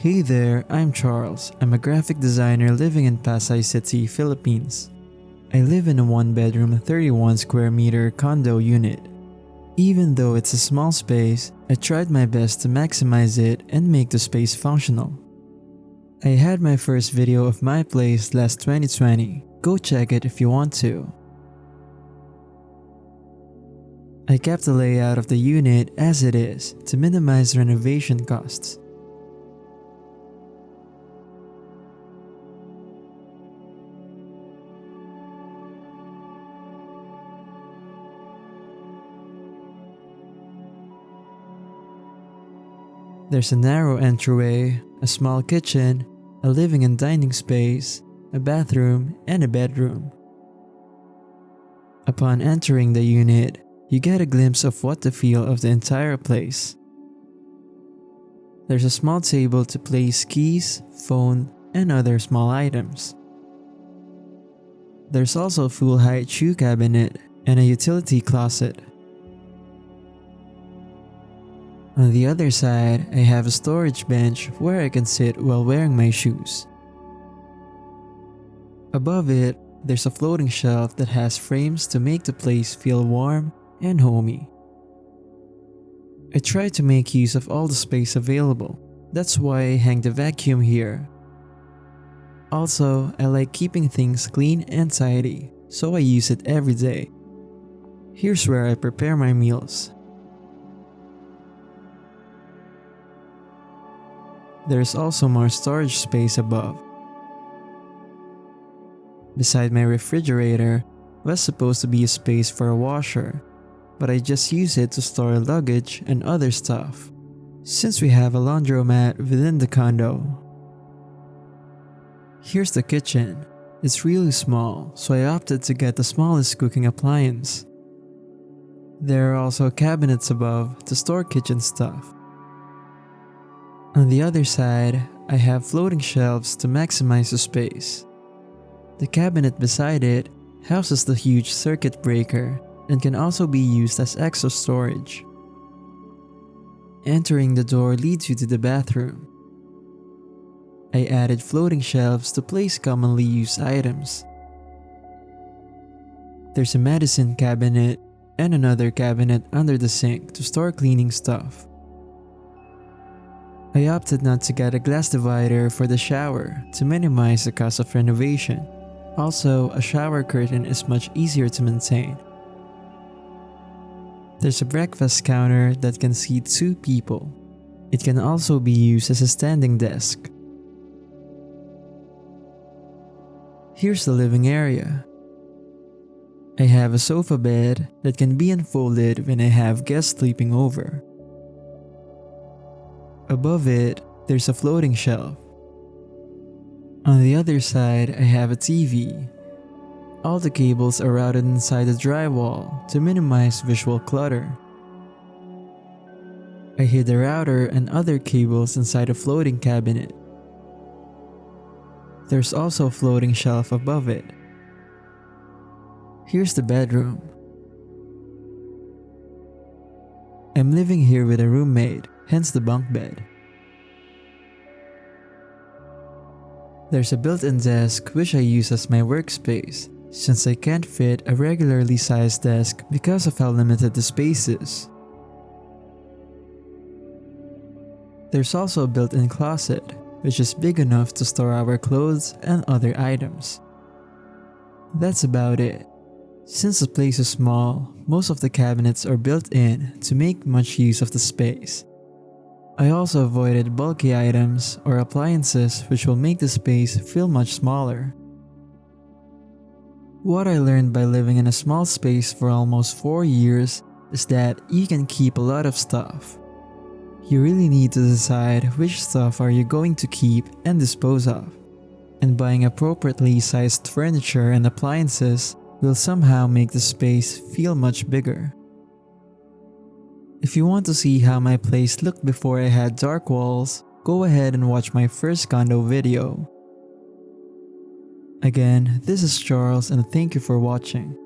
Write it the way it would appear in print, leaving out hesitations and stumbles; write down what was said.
Hey there, I'm Charles. I'm a graphic designer living in Pasay City, Philippines. I live in a 1-bedroom, 31 square meter condo unit. Even though it's a small space, I tried my best to maximize it and make the space functional. I had my first video of my place last 2020. Go check it if you want to. I kept the layout of the unit as it is to minimize renovation costs. There's a narrow entryway, a small kitchen, a living and dining space, a bathroom, and a bedroom. Upon entering the unit, you get a glimpse of what the feel of the entire place. There's a small table to place keys, phone, and other small items. There's also a full-height shoe cabinet and a utility closet. On the other side, I have a storage bench where I can sit while wearing my shoes. Above it, there's a floating shelf that has frames to make the place feel warm and homey. I try to make use of all the space available. That's why I hang the vacuum here. Also, I like keeping things clean and tidy, so I use it every day. Here's where I prepare my meals. There's also more storage space above. Beside my refrigerator was supposed to be a space for a washer, but I just use it to store luggage and other stuff, since we have a laundromat within the condo. Here's the kitchen. It's really small, so I opted to get the smallest cooking appliance. There are also cabinets above to store kitchen stuff. On the other side, I have floating shelves to maximize the space. The cabinet beside it houses the huge circuit breaker and can also be used as extra storage. Entering the door leads you to the bathroom. I added floating shelves to place commonly used items. There's a medicine cabinet and another cabinet under the sink to store cleaning stuff. I opted not to get a glass divider for the shower to minimize the cost of renovation. Also, a shower curtain is much easier to maintain. There's a breakfast counter that can seat 2 people. It can also be used as a standing desk. Here's the living area. I have a sofa bed that can be unfolded when I have guests sleeping over. Above it, there's a floating shelf. On the other side, I have a TV. All the cables are routed inside the drywall to minimize visual clutter. I hid the router and other cables inside a floating cabinet. There's also a floating shelf above it. Here's the bedroom. I'm living here with a roommate, hence the bunk bed. There's a built-in desk which I use as my workspace, since I can't fit a regularly sized desk because of how limited the space is. There's also a built-in closet, which is big enough to store our clothes and other items. That's about it. Since the place is small, most of the cabinets are built in to make much use of the space. I also avoided bulky items or appliances which will make the space feel much smaller. What I learned by living in a small space for almost 4 years is that you can keep a lot of stuff. You really need to decide which stuff are you going to keep and dispose of, and buying appropriately sized furniture and appliances will somehow make the space feel much bigger. If you want to see how my place looked before I had dark walls, go ahead and watch my first condo video. Again, this is Charles and thank you for watching.